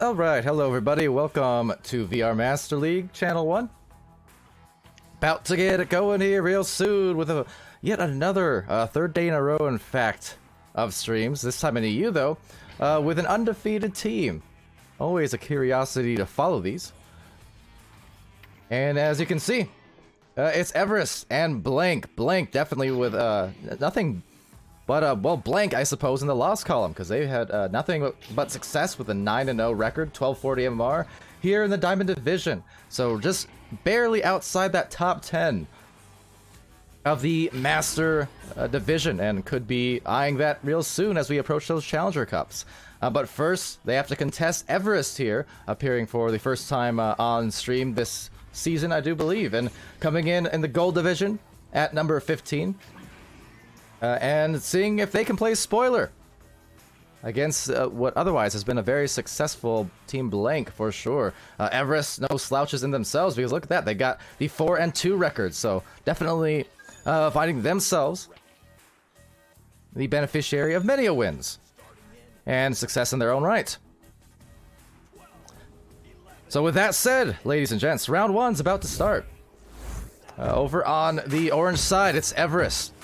Alright, hello everybody, welcome to VR Master League Channel 1. About to get it going here real soon with yet another third day in a row, in fact, of streams. This time in EU though, with an undefeated team. Always a curiosity to follow these. And as you can see, it's Everest and Blank. Blank definitely with nothing but, well, Blank, I suppose, in the loss column, because they had nothing but success with a 9-0 record, 1240 MMR, here in the Diamond Division. So just barely outside that top 10 of the Master Division, and could be eyeing that real soon as we approach those Challenger Cups. But first, they have to contest Everest here, appearing for the first time on stream this season, I do believe, and coming in the Gold Division at number 15. And seeing if they can play spoiler against what otherwise has been a very successful Team Blank for sure. Everest, no slouches in themselves, because look at that, they got the 4-2 record, so definitely finding themselves the beneficiary of many wins and success in their own right. So with that said, ladies and gents, round one's about to start. Over on the orange side, it's Everest,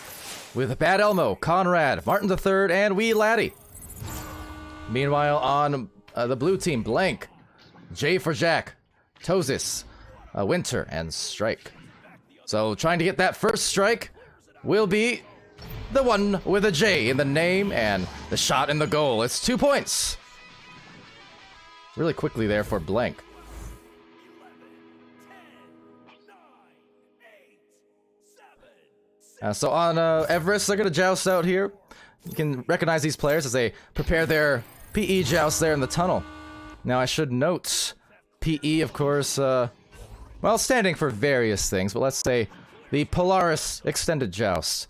with Bad Elmo, Conrad, Martin III, and Wee Laddie. Meanwhile, on the blue team, Blank, J for Jack, Tosis, Winter, and Strike. So trying to get that first strike will be the one with a J in the name and the shot in the goal. It's 2 points. Really quickly there for Blank. So on Everest, they're going to joust out here. You can recognize these players as they prepare their PE joust there in the tunnel. Now I should note, PE of course, well, standing for various things, but let's say the Polaris Extended Joust,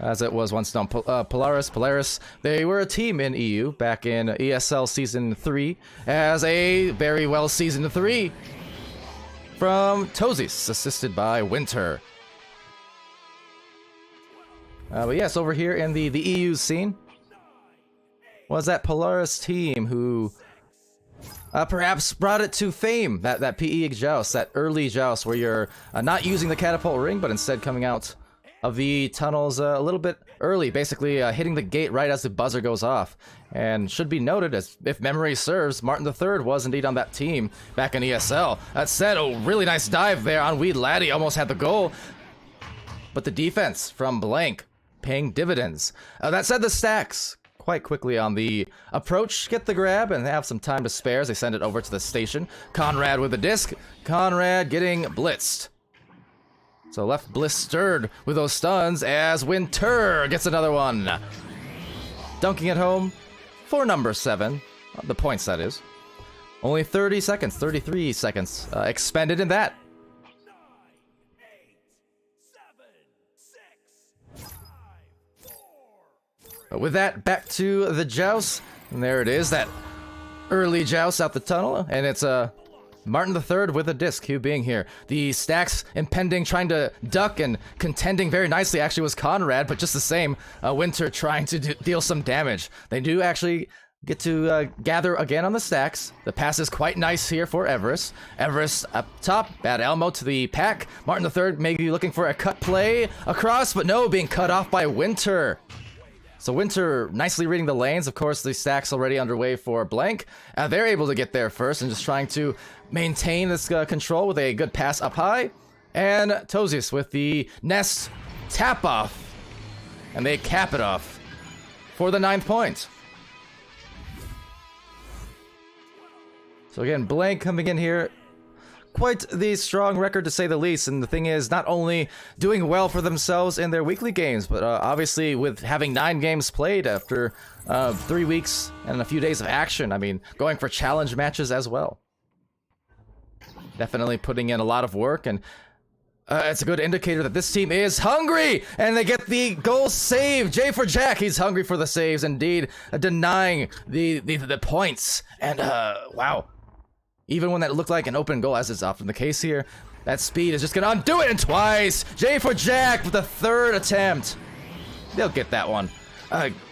as it was once known. Polaris, they were a team in EU back in ESL Season 3, as a very well Season 3 from Tosis, assisted by Winter. But yes, over here in the EU scene was that Polaris team who perhaps brought it to fame, that PE joust, that early joust where you're not using the catapult ring, but instead coming out of the tunnels a little bit early, basically hitting the gate right as the buzzer goes off. And should be noted, as if memory serves, Martin III was indeed on that team back in ESL. That said, a really nice dive there on Wee Laddie, almost had the goal. But the defense from Blank paying dividends. That said, the stacks quite quickly on the approach get the grab and have some time to spare as they send it over to the station. Conrad with the disc. Conrad getting blitzed. So left blistered with those stuns as Winter gets another one. Dunking it home for number 7. The points, that is. Only 30 seconds, 33 seconds expended in that. With that, back to the joust, and there it is, that early joust out the tunnel, and it's Martin III with a disc, Hugh being here. The stacks impending, trying to duck and contending very nicely actually was Conrad, but just the same, Winter trying to deal some damage. They do actually get to gather again on the stacks. The pass is quite nice here for Everest. Everest up top, Bad Elmo to the pack. Martin III maybe looking for a cut play across, but no, being cut off by Winter. So Winter nicely reading the lanes. Of course, the stack's already underway for Blank. They're able to get there first and just trying to maintain this control with a good pass up high. And Tosis with the nest tap off. And they cap it off for the 9th point. So again, Blank coming in here. Quite the strong record to say the least, and the thing is, not only doing well for themselves in their weekly games, but obviously with having 9 games played after 3 weeks and a few days of action, I mean, going for challenge matches as well. Definitely putting in a lot of work, and it's a good indicator that this team is hungry, and they get the goal save. J for Jack, he's hungry for the saves, indeed, denying the points, and wow. Even when that looked like an open goal, as is often the case here, that speed is just gonna undo it, and twice! J for Jack with the 3rd attempt. They'll get that one.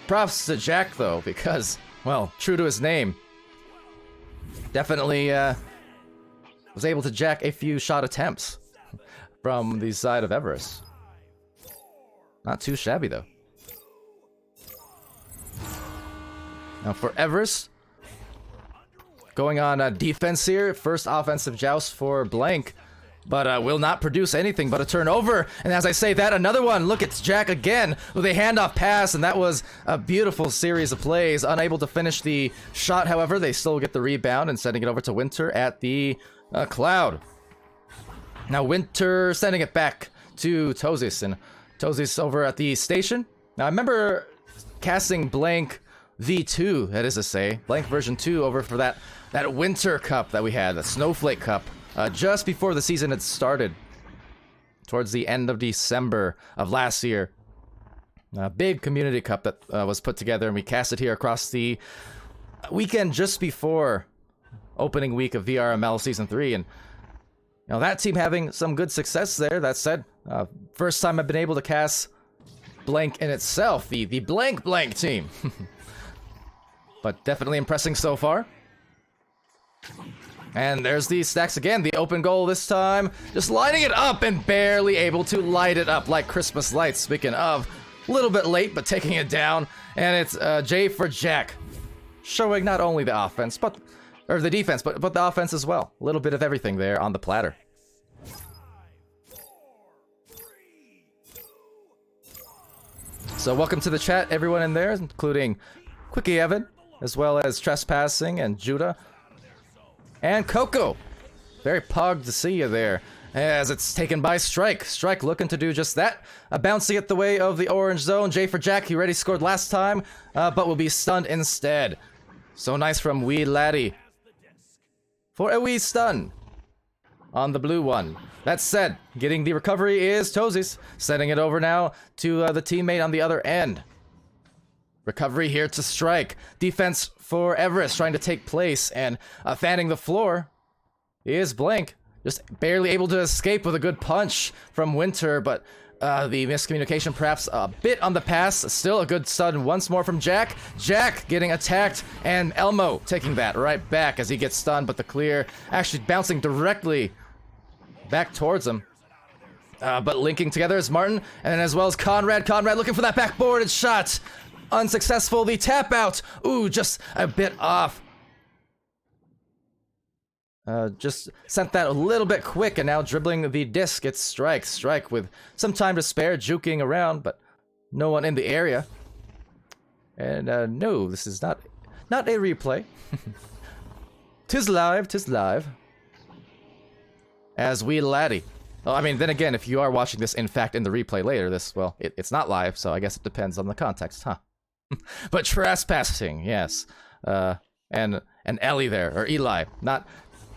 Props to Jack, though, because, well, true to his name, definitely was able to jack a few shot attempts from the side of Everest. Not too shabby, though. Now for Everest, going on defense here. First offensive joust for Blank, but will not produce anything but a turnover. And as I say that, another one. Look, it's Jack again with a handoff pass, and that was a beautiful series of plays. Unable to finish the shot, however, they still get the rebound and sending it over to Winter at the Cloud. Now Winter sending it back to Tozis, and Tozis over at the station. Now I remember casting Blank V2, that is to say, Blank version 2 over for that Winter Cup that we had, the Snowflake Cup, just before the season had started, towards the end of December of last year. A big community cup that was put together, and we cast it here across the weekend just before opening week of VRML Season 3, and you know, that team having some good success there. That said, first time I've been able to cast Blank in itself, the Blank team. But definitely impressing so far. And there's the stacks again, the open goal this time. Just lighting it up and barely able to light it up like Christmas lights. Speaking of, a little bit late, but taking it down. And it's J for Jack. Showing not only the offense, or the defense, but the offense as well. A little bit of everything there on the platter. So welcome to the chat, everyone in there, including Quickie Evan, as well as Trespassing and Judah. And Coco. Very pugged to see you there. As it's taken by Strike. Strike looking to do just that. Bouncing it the way of the orange zone. J for Jack, he already scored last time, but will be stunned instead. So nice from Wee Laddie. For a wee stun on the blue one. That said, getting the recovery is Tozis. Sending it over now to the teammate on the other end. Recovery here to Strike. Defense for Everest trying to take place, and fanning the floor is Blank. Just barely able to escape with a good punch from Winter, but the miscommunication perhaps a bit on the pass. Still a good stun once more from Jack. Jack getting attacked, and Elmo taking that right back as he gets stunned, but the clear actually bouncing directly back towards him. But linking together is Martin, and as well as Conrad. Conrad looking for that backboarded shot. Unsuccessful. The tap out. Ooh, just a bit off. Just sent that a little bit quick, and now dribbling the disc. It's Strike. Strike with some time to spare, juking around, but no one in the area. And no, this is not a replay. Tis live, tis live. As Wee Laddie. Well, I mean, then again, if you are watching this, in fact, in the replay later, well, it's not live, so I guess it depends on the context, huh? But Trespassing, yes. And Ellie there, or Eli, not...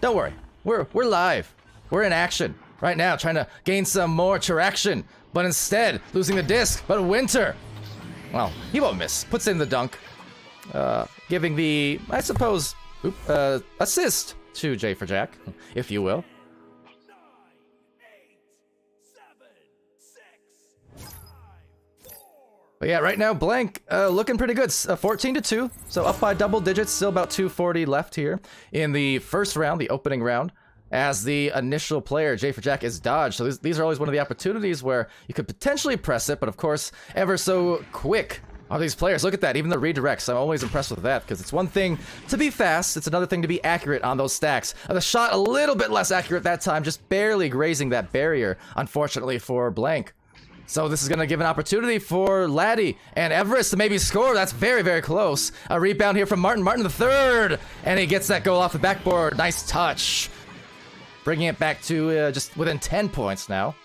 Don't worry, we're live. We're in action right now, trying to gain some more traction, but instead losing the disc. But Winter, well, he won't miss. Puts in the dunk, giving the, I suppose, assist to J for Jack, if you will. But yeah, right now Blank looking pretty good. 14-2, so up by double digits. Still about 240 left here in the first round, the opening round, as the initial player, J for Jack, is dodged. So these are always one of the opportunities where you could potentially press it, but of course, ever so quick are these players. Look at that, even the redirects. I'm always impressed with that, because it's one thing to be fast, it's another thing to be accurate on those stacks. The shot a little bit less accurate that time, just barely grazing that barrier, unfortunately for Blank. So this is going to give an opportunity for Laddie and Everest to maybe score. That's very, very close. A rebound here from Martin. Martin the third. And he gets that goal off the backboard. Nice touch. Bringing it back to just within 10 points now.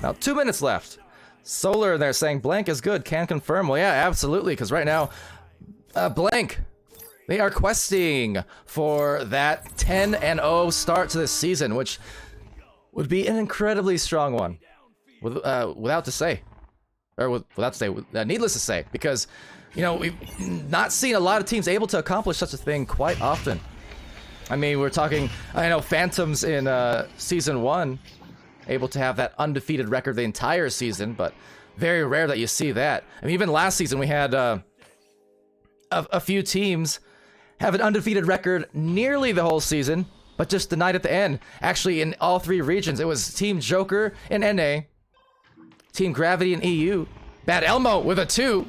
Now 2 minutes left. Solar there saying Blank is good. Can confirm. Well, yeah, absolutely. Because right now, Blank, they are questing for that 10-0 start to this season, which would be an incredibly strong one, without to say, needless to say, because, you know, we've not seen a lot of teams able to accomplish such a thing quite often. I mean, we're talking, I know, Phantoms in Season 1, able to have that undefeated record the entire season, but very rare that you see that. I mean, even last season we had a few teams have an undefeated record nearly the whole season, but just denied at the end. Actually, in all three regions, it was Team Joker in NA, Team Gravity in EU, Bad Elmo with a 2,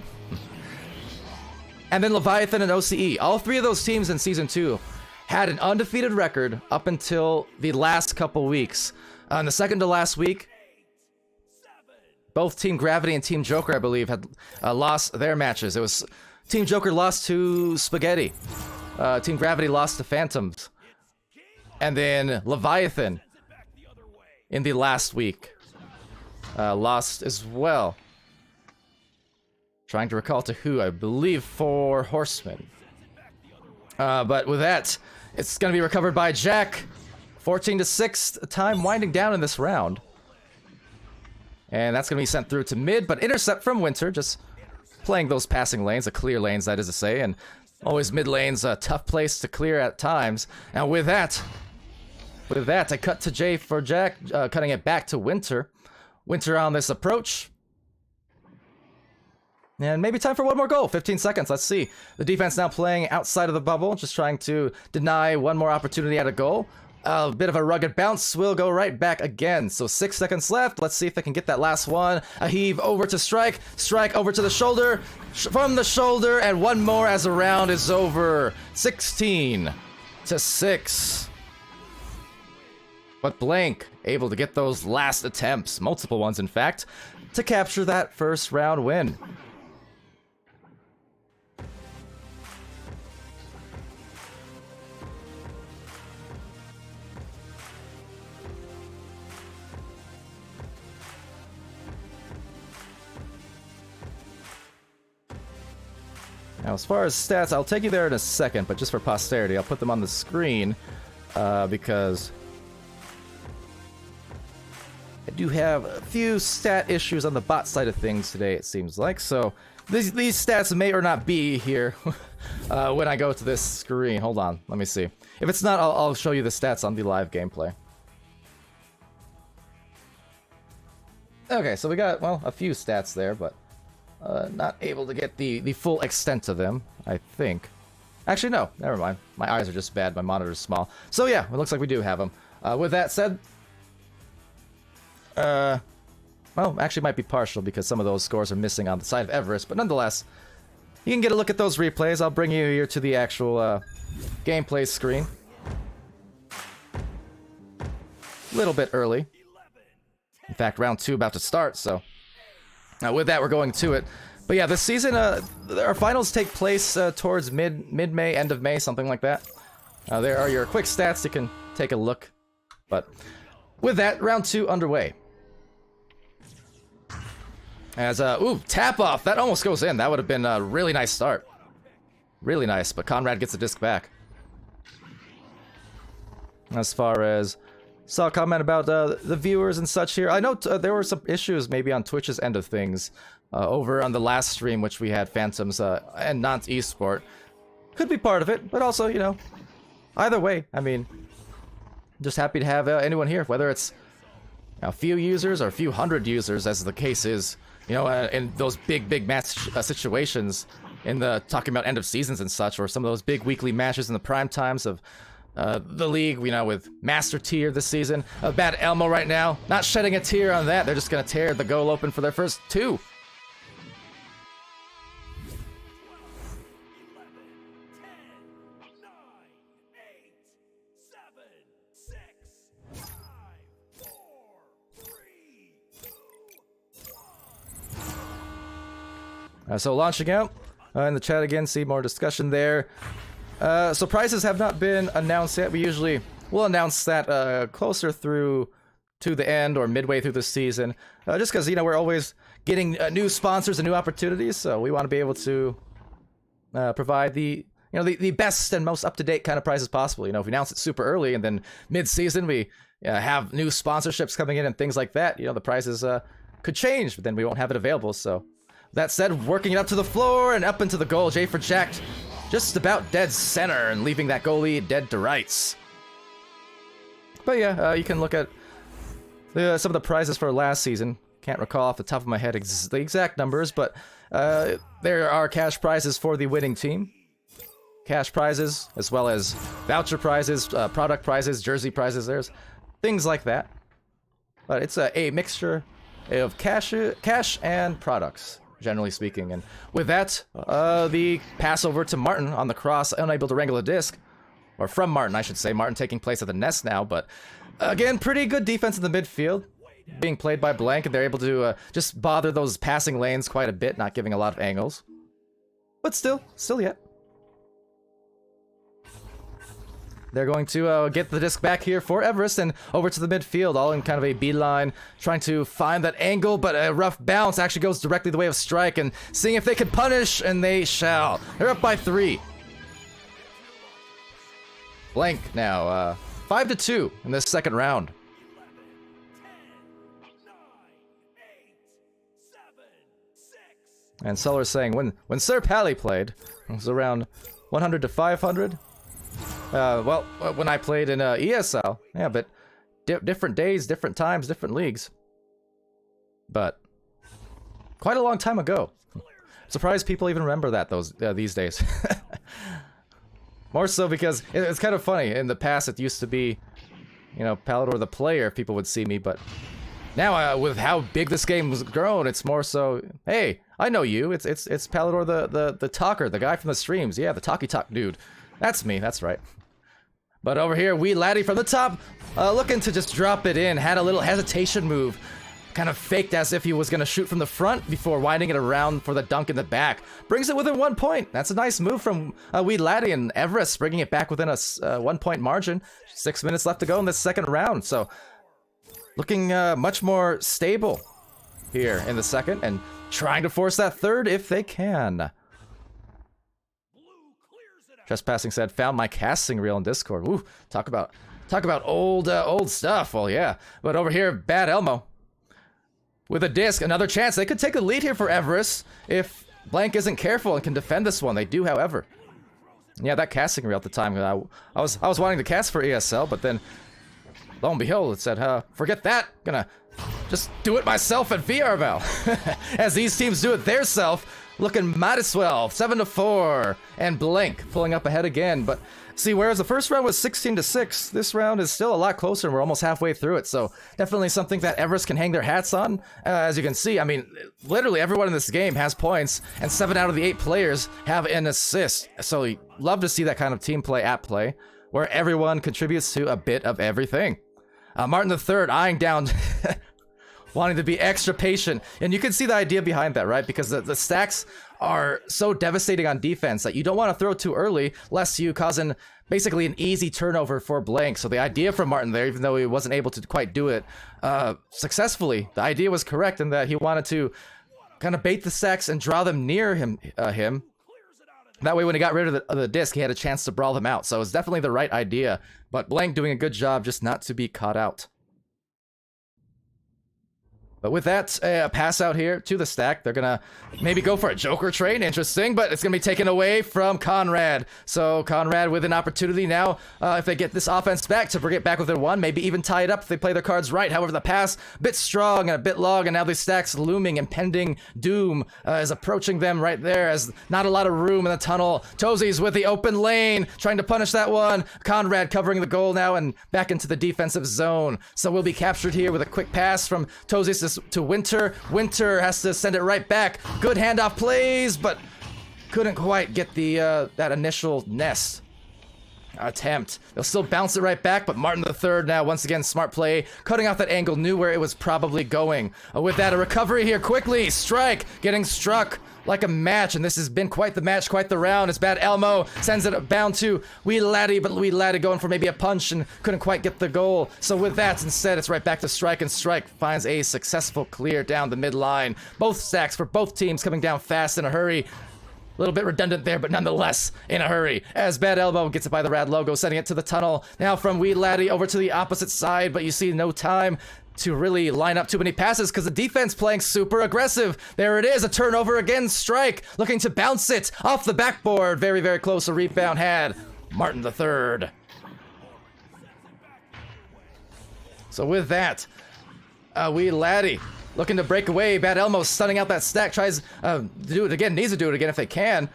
and then Leviathan and OCE. All three of those teams in Season 2 had an undefeated record up until the last couple weeks. On the second to last week, both Team Gravity and Team Joker, I believe, had lost their matches. It was Team Joker lost to Spaghetti. Team Gravity lost to Phantoms. And then Leviathan in the last week lost as well. Trying to recall to who, I believe for Horsemen. But with that, it's going to be recovered by Jack. 14-6, time winding down in this round. And that's going to be sent through to mid, but intercept from Winter, just playing those passing lanes, the clear lanes, that is to say, and always mid lane's a tough place to clear at times. Now with that, I cut to J for Jack, cutting it back to Winter. Winter on this approach. And maybe time for one more goal. 15 seconds, let's see. The defense now playing outside of the bubble, just trying to deny one more opportunity at a goal. A bit of a rugged bounce will go right back again. So 6 seconds left. Let's see if they can get that last one. A heave over to Strike. Strike over to the shoulder. From the shoulder. And one more as the round is over. 16-6. But Blank able to get those last attempts, multiple ones in fact, to capture that first round win. Now, as far as stats, I'll take you there in a second, but just for posterity, I'll put them on the screen, because I do have a few stat issues on the bot side of things today, it seems like, so these stats may or not be here when I go to this screen. Hold on, let me see. If it's not, I'll show you the stats on the live gameplay. Okay, so we got, well, a few stats there, but not able to get the full extent of them, I think. Actually, no, never mind. My eyes are just bad, my monitor's small. So yeah, it looks like we do have them. With that said, well, actually might be partial because some of those scores are missing on the side of Everest, but nonetheless, you can get a look at those replays. I'll bring you here to the actual gameplay screen. A little bit early. In fact, round 2 about to start, so with that, we're going to it. But yeah, this season, our finals take place towards mid-May, end of May, something like that. There are your quick stats. You can take a look. But with that, round 2 underway. As, ooh, tap off. That almost goes in. That would have been a really nice start. Really nice, but Conrad gets the disc back. As far as... Saw a comment about the viewers and such here. I know there were some issues maybe on Twitch's end of things over on the last stream, which we had Phantoms and not Esport. Could be part of it, but also, you know, either way, I mean, just happy to have anyone here, whether it's a few users or a few hundred users, as the case is, you know, in those big match situations, in the talking about end of seasons and such, or some of those big weekly matches in the prime times of the league, you know, with Master Tier this season. Bad Elmo right now, not shedding a tear on that. They're just going to tear the goal open for their first 2. So launching out in the chat again, see more discussion there. So prizes have not been announced yet. We usually will announce that closer through to the end or midway through the season, just because, you know, we're always getting new sponsors and new opportunities, so we want to be able to provide the, you know, the best and most up-to-date kind of prizes possible. You know, if we announce it super early and then mid-season we have new sponsorships coming in and things like that, you know, the prizes could change, but then we won't have it available. So that said, working it up to the floor and up into the goal. J for Jack, just about dead center and leaving that goalie dead to rights. But yeah, you can look at some of the prizes for last season. Can't recall off the top of my head the exact numbers, but there are cash prizes for the winning team. cash prizes, as well as voucher prizes, product prizes, jersey prizes. There's things like that. But it's a mixture of cash and products, generally speaking. And with that, the pass over to Martin on the cross, unable to wrangle a disc. Or from Martin, I should say. Martin taking place at the nest now, but again, pretty good defense in the midfield. Being played by Blank, and they're able to just bother those passing lanes quite a bit, not giving a lot of angles. But still yet. They're going to get the disc back here for Everest and over to the midfield, all in kind of a beeline, trying to find that angle, but a rough bounce actually goes directly the way of Strike, and seeing if they can punish, and they shall. They're up by 3. Blank now, 5-2 in this second round. And Suller's saying, when Sir Pally played, it was around 100 to 500. Well, when I played in ESL, yeah, but different days, different times, different leagues. But quite a long time ago. Surprised people even remember that these days. More so because it's kind of funny. In the past, it used to be, you know, Palador the player, people would see me, but now with how big this game was grown, it's more so, hey, I know you. It's Palador the talker, the guy from the streams. Yeah, the talky talk dude. That's me. That's right. But over here, wee laddie from the top, looking to just drop it in. Had a little hesitation move. Kind of faked as if he was going to shoot from the front before winding it around for the dunk in the back. Brings it within 1 point. That's a nice move from wee laddie, and Everest bringing it back within a 1 point margin. 6 minutes left to go in this second round. So looking much more stable here in the second, and trying to force that third if they can. Trespassing said, found my casting reel in Discord. Woo, talk about old stuff. Well, yeah. But over here, Bad Elmo with a disc, another chance. They could take a lead here for Everest if Blank isn't careful and can defend this one. They do, however. Yeah, that casting reel at the time. I was wanting to cast for ESL, but then lo and behold, it said, forget that. Gonna just do it myself at VRML. As these teams do it their self. Looking might as well, 7-4, and Blank pulling up ahead again. But see, whereas the first round was 16-6, this round is still a lot closer, and we're almost halfway through it. So definitely something that Everest can hang their hats on. As you can see, I mean, literally everyone in this game has points, and 7 out of the 8 players have an assist. So you love to see that kind of team play at play, where everyone contributes to a bit of everything. Martin III eyeing down. Wanting to be extra patient. And you can see the idea behind that, right? Because the stacks are so devastating on defense that you don't want to throw too early, lest you causing basically an easy turnover for Blank. So the idea from Martin there, even though he wasn't able to quite do it successfully, the idea was correct in that he wanted to kind of bait the stacks and draw them near him. That way when he got rid of the disc, he had a chance to brawl them out. So it was definitely the right idea. But Blank doing a good job just not to be caught out. But with that, pass out here to the stack. They're gonna maybe go for a Joker trade. Interesting, but it's gonna be taken away from Conrad. So Conrad with an opportunity now, if they get this offense back, to bring it back within 1, maybe even tie it up if they play their cards right. However, the pass, a bit strong and a bit long, and now the stack's looming. Impending doom is approaching them right there, as not a lot of room in the tunnel. Tozy's with the open lane, trying to punish that one. Conrad covering the goal now and back into the defensive zone. So we'll be captured here with a quick pass from Tozy's to Winter. Winter has to send it right back. Good handoff plays, but couldn't quite get the that initial nest attempt. They'll still bounce it right back, but Martin III now, once again, smart play, cutting off that angle, knew where it was probably going. With that, a recovery here quickly. Strike, getting struck like a match, and this has been quite the match, quite the round. It's Bad Elmo, sends it bound to wee laddie, but wee laddie going for maybe a punch and couldn't quite get the goal. So with that, instead, it's right back to Strike, and Strike finds a successful clear down the midline. Both stacks for both teams coming down fast in a hurry. A little bit redundant there, but nonetheless in a hurry. As Bad Elbow gets it by the rad logo, sending it to the tunnel. Now from wee laddie over to the opposite side, but you see no time to really line up too many passes because the defense playing super aggressive. There it is, a turnover again. Strike looking to bounce it off the backboard. Very, very close. A rebound had Martin III. So with that, wee laddie looking to break away. Bad Elmo stunning out that stack. Tries to do it again. Needs to do it again if they can.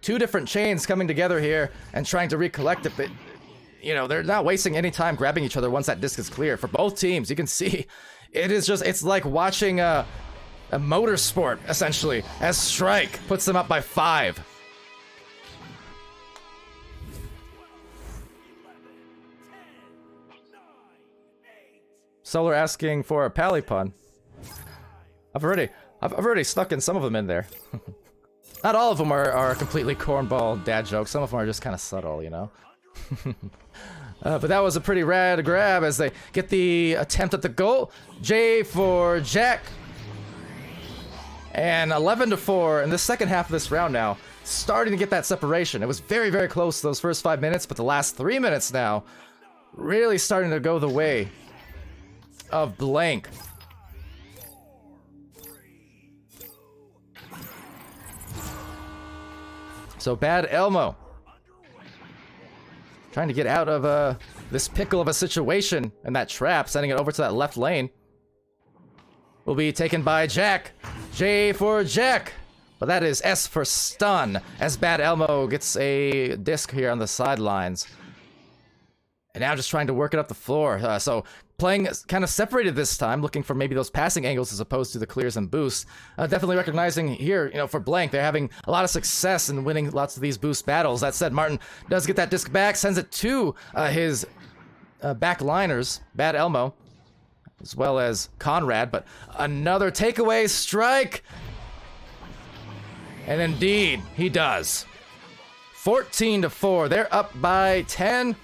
two different chains coming together here and trying to recollect it, but you know, they're not wasting any time grabbing each other once that disc is clear. For both teams, you can see it's like watching a motorsport, essentially, as Strike puts them up by 5. Solar asking for a pally pun. I've already stuck in some of them in there. Not all of them are completely cornball dad jokes. Some of them are just kind of subtle, you know? But that was a pretty rad grab as they get the attempt at the goal. J for Jack. And 11-4 in the second half of this round now. Starting to get that separation. It was very, very close those first 5 minutes, but the last 3 minutes now really starting to go the way of Blank. So Bad Elmo trying to get out of this pickle of a situation and that trap, sending it over to that left lane. Will be taken by Jack. J for Jack. But that is S for stun, as Bad Elmo gets a disc here on the sidelines. And now just trying to work it up the floor. So playing kind of separated this time, looking for maybe those passing angles as opposed to the clears and boosts. Definitely recognizing here, you know, for Blank, they're having a lot of success in winning lots of these boost battles. That said, Martin does get that disc back, sends it to his backliners, Bad Elmo, as well as Conrad. But another takeaway strike. And indeed, he does. 14-4. They're up by 10.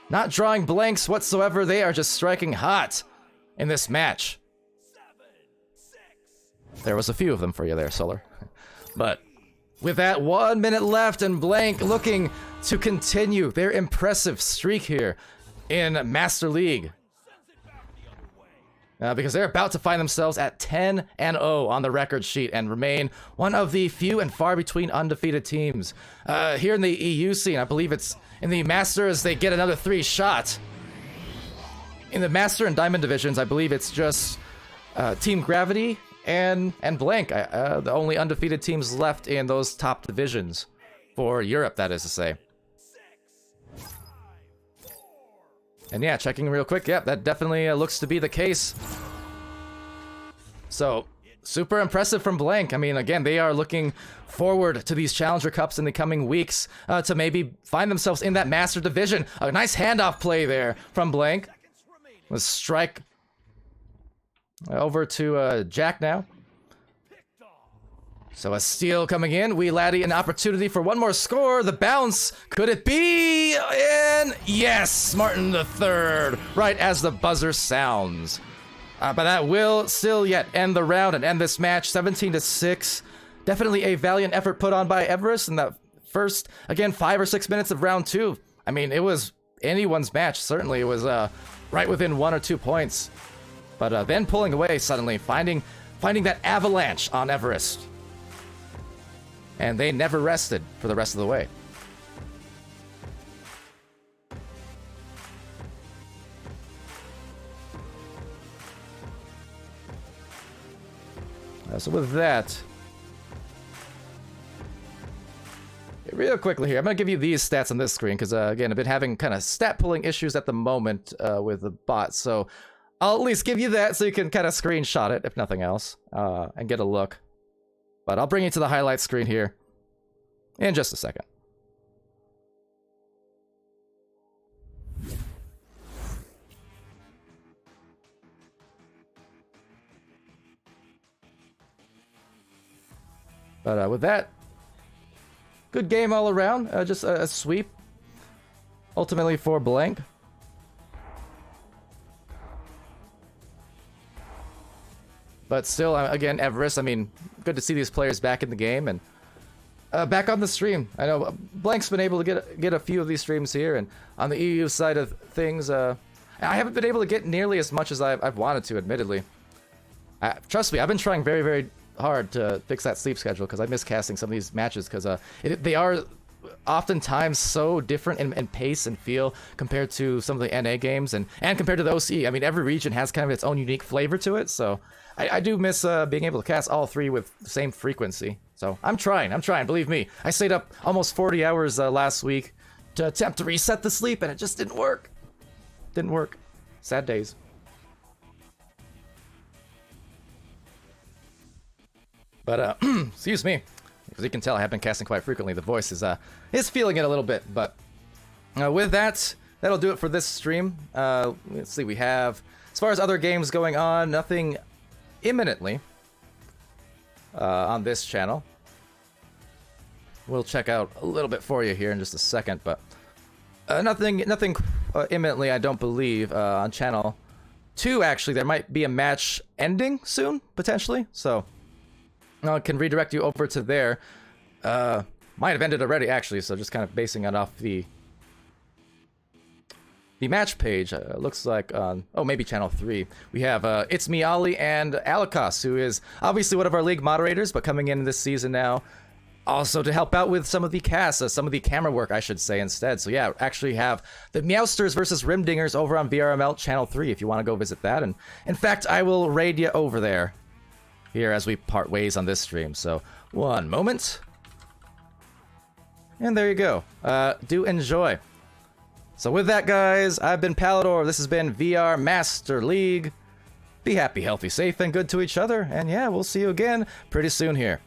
Not drawing blanks whatsoever. They are just striking hot in this match. There was a few of them for you there, Solar. But with that 1 minute left and Blank looking to continue their impressive streak here in Master League. Because they're about to find themselves at 10-0 on the record sheet and remain one of the few and far between undefeated teams. Here in the EU scene, I believe it's in the Masters, they get another 3 shots. In the Master and Diamond divisions, I believe it's just Team Gravity and Blank. The only undefeated teams left in those top divisions for Europe, that is to say. And yeah, checking real quick, yep, that definitely looks to be the case. So, super impressive from Blank. I mean, again, they are looking forward to these Challenger Cups in the coming weeks to maybe find themselves in that Master Division. A nice handoff play there from Blank. Let's strike over to Jack now. So a steal coming in. Wee Laddie an opportunity for one more score. The bounce. Could it be? And yes, Martin the third. Right as the buzzer sounds. But that will still yet end the round and end this match. 17-6. Definitely a valiant effort put on by Everest in that first, again, 5 or 6 minutes of round 2. I mean, it was anyone's match. Certainly, it was right within 1 or 2 points. But then pulling away suddenly, finding that avalanche on Everest. And they never rested for the rest of the way. So with that, real quickly here, I'm going to give you these stats on this screen because, again, I've been having kind of stat pulling issues at the moment with the bot. So I'll at least give you that so you can kind of screenshot it, if nothing else, and get a look. But I'll bring you to the highlight screen here in just a second. But with that, good game all around. Just a sweep, ultimately for Blank. But still, again, Everest, I mean, good to see these players back in the game and back on the stream. I know Blank's been able to get a few of these streams here, and on the EU side of things, I haven't been able to get nearly as much as I've wanted to, admittedly. Trust me, I've been trying very, very hard to fix that sleep schedule because I miss casting some of these matches because they are oftentimes so different in pace and feel compared to some of the NA games and compared to the OC. I mean, every region has kind of its own unique flavor to it, so I do miss being able to cast all 3 with the same frequency. So I'm trying, believe me. I stayed up almost 40 hours last week to attempt to reset the sleep, and it just didn't work. Didn't work. Sad days. But, excuse me. As you can tell, I have been casting quite frequently. The voice is feeling it a little bit. But with that, that'll do it for this stream. Let's see, we have, as far as other games going on, nothing imminently on this channel. We'll check out a little bit for you here in just a second, but nothing imminently, I don't believe, on channel 2. Actually, there might be a match ending soon, potentially. So I can redirect you over to there. Might have ended already, actually. So just kind of basing it off the match page. Looks like on maybe channel 3 we have It's Me Ollie and Alikos, who is obviously one of our league moderators, but coming in this season now. Also to help out with some of the cast, some of the camera work, I should say, instead. So yeah, actually have the Meowsters versus Rimdingers over on VRML Channel 3 if you want to go visit that. And in fact, I will raid you over there here as we part ways on this stream. So one moment. And there you go. Do enjoy. So with that, guys, I've been Palador. This has been VR Master League. Be happy, healthy, safe, and good to each other. And yeah, we'll see you again pretty soon here.